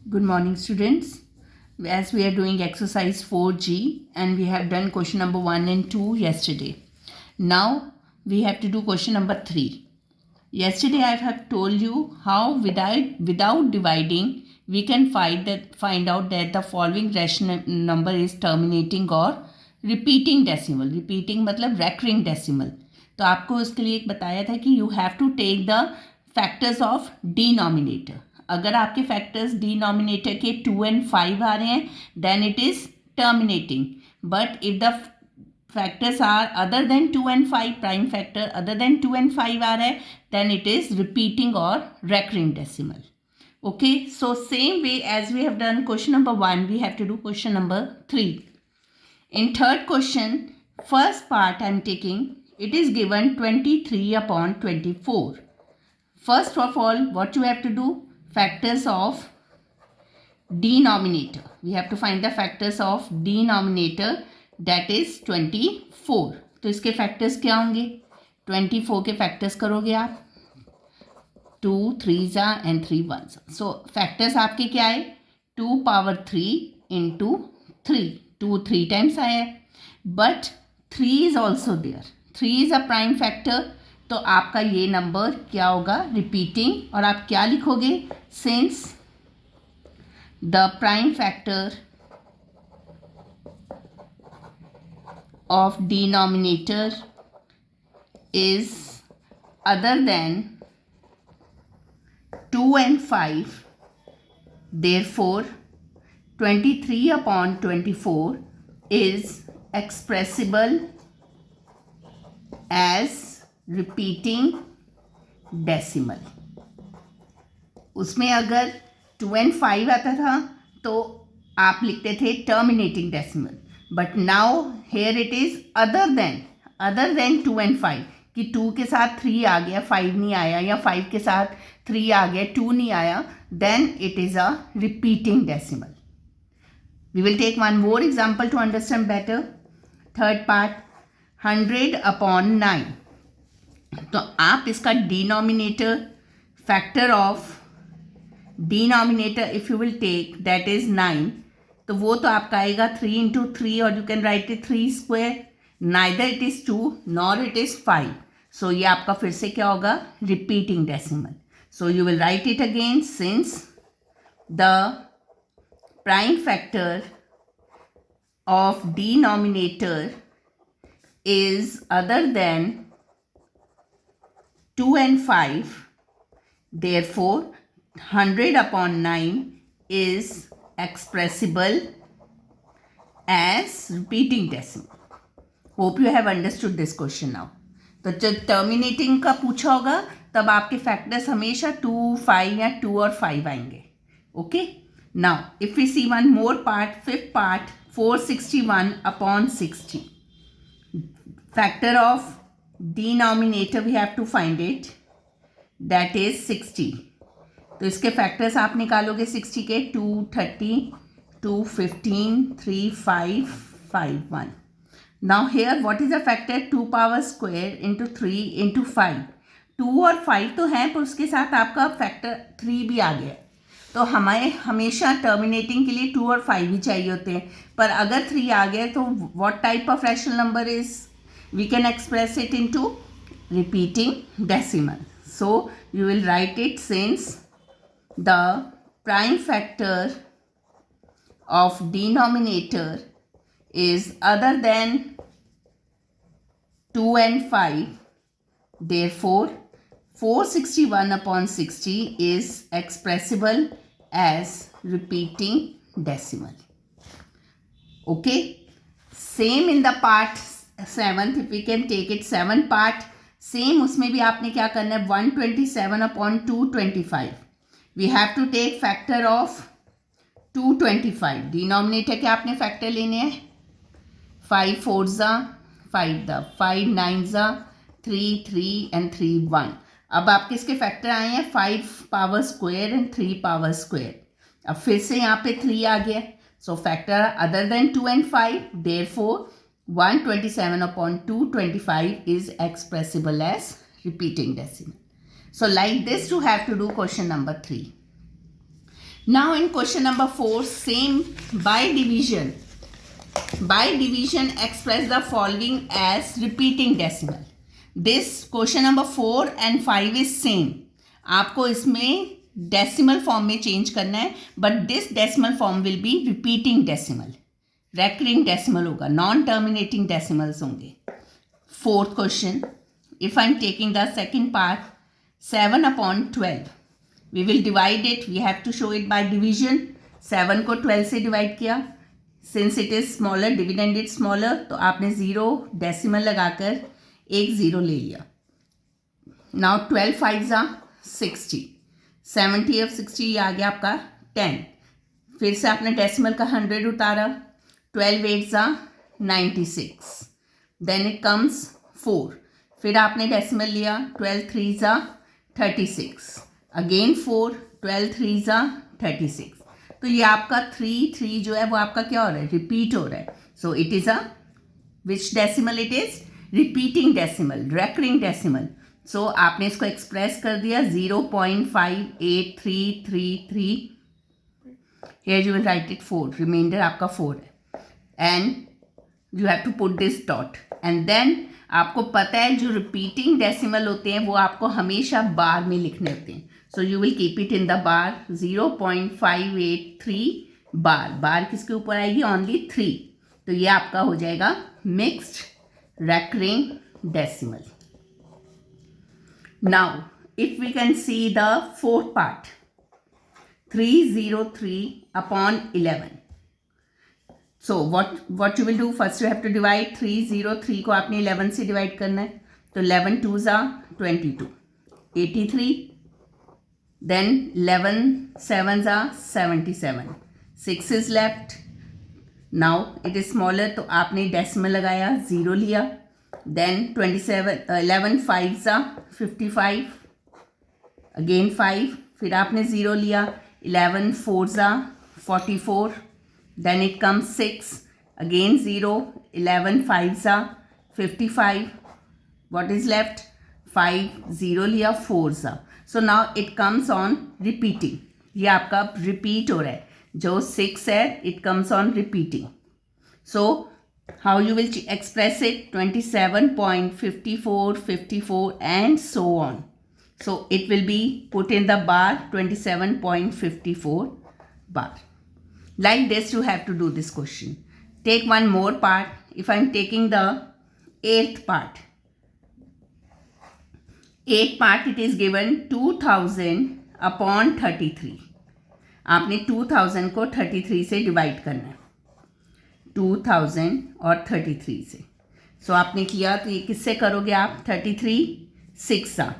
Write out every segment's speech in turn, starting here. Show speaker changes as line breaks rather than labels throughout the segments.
Good morning, students. As we are doing exercise 4G and we have done question number 1 and 2 yesterday. Now we have to do question number 3. Yesterday I have told you how without dividing we can find out that the following rational number is terminating or repeating decimal. Repeating मतलब recurring decimal. तो आपको उसके लिए एक बताया था कि you have to take the factors of denominator. अगर आपके फैक्टर्स डिनोमिनेटर के 2 and 5 आ रहे हैं then it is terminating. But if the factors are other than 2 and 5, prime factor other than 2 and 5 आ रहा है, देन इट इज रिपीटिंग और recurring decimal. Okay, so same way as we have done question number 1, we have to do question number 3. In third question, first part I am taking, it is given 23 upon 24. First of all, what you have to do? Factors of denominator. We have to find the factors of denominator, that is 24. तो इसके factors क्या होंगे? 24 के factors करोगे आप 2 3 and 3 1. So factors आपके क्या है? 2 power 3 into 3. 2 3 times आया है, but 3 is also there. 3 is a prime factor. तो आपका ये नंबर क्या होगा? रिपीटिंग. और आप क्या लिखोगे? Since the prime factor of denominator is other than 2 and 5, therefore 23 upon 24 is expressible as repeating decimal. उसमें अगर 2 and 5 आता था तो आप लिखते थे terminating decimal, but now here it is other than 2 and 5, कि 2 के साथ 3 आ गया 5 नहीं आया, या 5 के साथ 3 आ गया 2 नहीं आया, then it is a repeating decimal. We will take one more example to understand better. Third part, 100 upon 9. तो आप इसका denominator, factor of denominator if you will take that is 9, तो वो तो आपका आएगा 3 into 3, और you can write it 3 square. Neither it is 2 nor it is 5. सो ये आपका फिर से क्या होगा? Repeating decimal. So you will write it again, since the prime factor of denominator is other than 2 and 5, therefore 100 upon 9 is expressible as repeating decimal. Hope you have understood this question now. तो जब terminating का पूछा होगा तब आपके factors हमेशा 2 5 या 2 और 5 आएंगे. Okay, now if we see one more part, fifth part, 461 upon 60. Factor of denominator we have to find it, that is 60. तो इसके फैक्टर्स आप निकालोगे 60 के, 2 30, 2 15, 3 5 5 1. Now here what is the factor? 2 power square into 3 into 5. 2 और 5 तो हैं, पर उसके साथ आपका फैक्टर 3 भी आ गया. तो हमें हमेशा टर्मिनेटिंग के लिए 2 और 5 ही चाहिए होते हैं, पर अगर 3 आ गया तो what type of rational number is? We can express it into repeating decimal. So you will write it, since the prime factor of denominator is other than 2 and 5, therefore 461 upon 60 is expressible as repeating decimal. Okay, same in the part 7th, if we can take it 7 part, same उसमें भी आपने क्या करना है? 127 upon 225. We have to take factor of 225. Denominator के आपने factor लेने हैं. 5 4 5 5 9 3 3 and 3 1. अब आपके इसके फैक्टर आए हैं 5 power square and 3 power square. अब फिर से यहाँ पे 3 आ गया. सो factor other than 2 and 5, therefore 127 upon 225 is expressible as repeating decimal. So like this you have to do question number 3. Now in question number 4, same by division. By division express the following as repeating decimal. This question number 4 and 5 is same. आपको इसमें decimal form में change करना है, but this decimal form will be repeating decimal. Recurring decimal होगा, non terminating decimals होंगे. Fourth question, if I am taking the second part 7/12, we will divide it. We have to show it by division. 7 को 12 से divide किया. Since it is smaller, dividend it smaller, तो आपने 0 decimal लगाकर एक 0 ले लिया. नाउ 12 5 60, 70 of 60 आ गया आपका 10. फिर से आपने डेसिमल का 100 उतारा. 12 8 96. Then it comes 4. फिर आपने डेसिमल लिया. 12 3 36. अगेन 4. 12 3 36. तो ये आपका 3 3 जो है वो आपका क्या हो रहा है, रिपीट हो रहा है. So it is a which decimal it is, repeating decimal, recurring decimal. So आपने इसको एक्सप्रेस कर दिया 0.5833. Here you will write it 4. Remainder आपका 4 है. And you have to put this dot. And then आपको पता है जो रिपीटिंग डेसिमल होते हैं वो आपको हमेशा बार में लिखने होते हैं. So you will keep it in the bar. 0.583 बार. बार किसके ऊपर आएगी, ओनली 3. तो ये आपका हो जाएगा mixed recurring decimal. Now, if we can see the fourth part, 303/11. So what you will do, first you have to divide 303 को आपने 11 से डिवाइड करना है. तो 11 2 22, 83. Then 11 7 77. 6 is left. Now it is smaller, तो आपने डेसिमल लगाया, 0 लिया. Then 11 5 55. अगेन 5. फिर आपने 0 लिया. 11 4 44. Then it comes 6. Again 0. 11 5 55. What is left? 5 0 लिया. 4 So now it comes on repeating. ये आपका रिपीट हो रहा है. जो 6 है it comes on repeating. So how you will express it? 27.54 54 and so on. So it will be put in the bar 27.54 bar. Like this you have to do this question. Take one more part. If I am taking the 8th part, 8th part, it is given 2000/33. आपने 2000 को 33 से divide करना है. 2000 और 33 से. सो आपने किया तो ये किससे करोगे आप? 33 6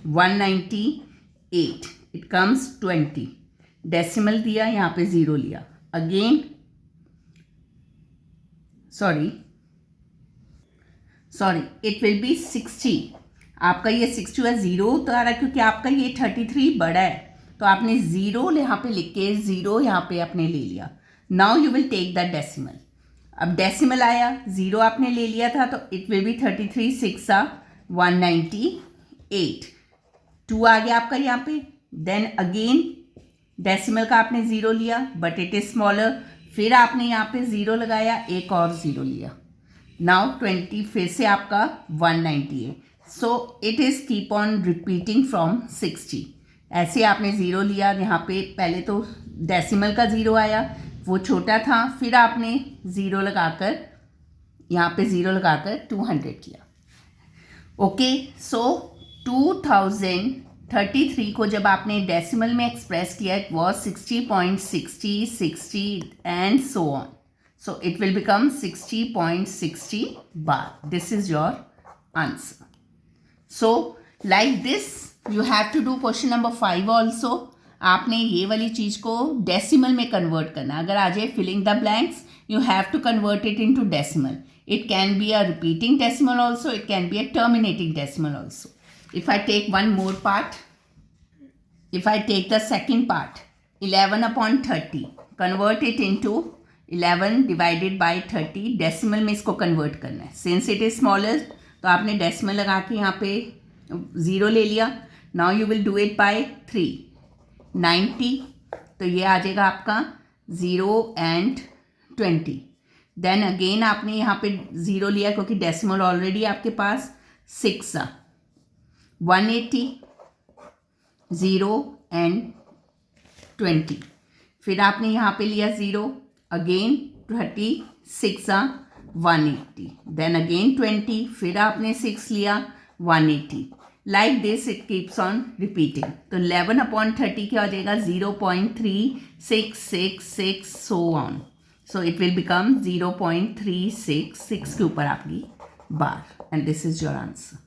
198. It comes 20. डेसिमल दिया, यहाँ पे 0 लिया. Again sorry it will be 60. आपका ये 60 है, 0 तो आ रहा है क्योंकि आपका ये 33 बड़ा है. तो आपने 0 यहाँ पे लिख के 0 यहाँ पे आपने ले लिया. Now you will take the decimal. अब डेसिमल आया, 0 आपने ले लिया था, तो इट विल बी 33 6 198. 2 आ गया आपका यहाँ पे. देन अगेन डेसिमल का आपने 0 लिया, बट इट इज स्मॉलर. फिर आपने यहाँ पे 0 लगाया, एक और 0 लिया. नाउ 20. फिर से आपका 198. सो it is keep on repeating from 60. ऐसे आपने 0 लिया. यहाँ पे पहले तो डेसिमल का 0 आया, वो छोटा था. फिर आपने 0 लगाकर यहाँ पे 0 लगाकर 200 किया. ओके. सो 2033 को जब आपने डेसिमल में एक्सप्रेस किया, it was 60.60 60 and so on. So it will become 60.60 bar. This is your answer. So like this you have to do question number 5 also. आपने ये वाली चीज़ को डेसिमल में कन्वर्ट करना. अगर आ जाए filling the blanks, you have to convert it into decimal. It can be a repeating decimal also, it can be a terminating decimal also. If I take one more part, if I take the second part, 11/30, convert it into 11 divided by 30. Decimal में इसको convert करना है. Since it is smaller, तो आपने decimal लगा के यहाँ पे 0 ले लिया. Now you will do it by 3. 90. तो ये आ जाएगा आपका 0 and 20. देन अगेन आपने यहाँ पे 0 लिया क्योंकि डेसिमल ऑलरेडी आपके पास 6 है. 180, 0 and 20. फिर आपने यहाँ पे लिया 0, अगेन 36 है 180. देन अगेन 20, फिर आपने 6 लिया 180. Like this it keeps on repeating. तो 11/30 क्या हो जाएगा? 0.3666 so on. So it will become 0.366 के ऊपर आपकी bar. And this is your answer.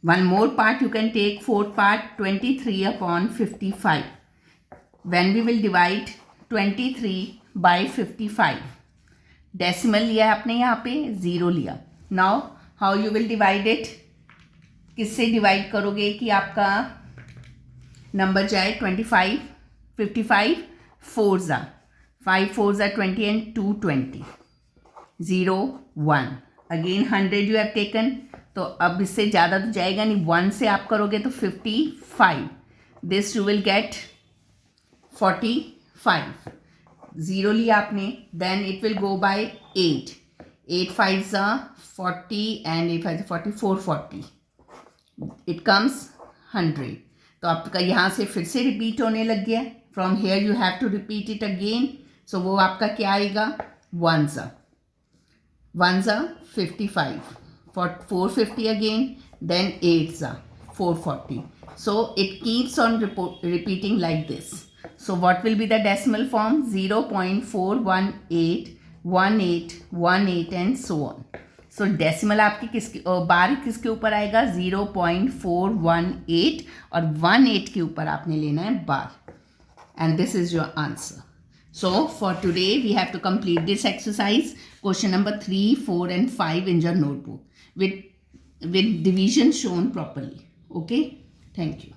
One more part you can take, fourth part. 23/55. When we will divide 23/55, decimal लिया है आपने, यहाँ पे 0 लिया. Now how you will divide it? किससे डिवाइड करोगे कि आपका नंबर जाए 25, 55, 4s are 5 4s are 20 and 2 20. 0 1. Again 100 you have taken, तो अब इससे ज़्यादा तो जाएगा नहीं. 1 से आप करोगे तो 55. This you will get 45. 0 लिया आपने, then it will go by 8. 8 5s are 40 and 8 5 40, 440. It comes 100. तो आपका यहाँ से फिर से रिपीट होने लग गया. From here you have to repeat it again. So वो आपका क्या आएगा? 1s are 55, 450 again, then 8s are 440. So it keeps on repeating like this. So what will be the decimal form? 0.4181818 and so on. So decimal आपकी किसके बार किसके ऊपर आएगा? 0.418 और 18 के ऊपर आपने लेना है बार. And this is your answer. So for today we have to complete this exercise, question number 3, 4 and 5 in your notebook with division shown properly. Okay, thank you.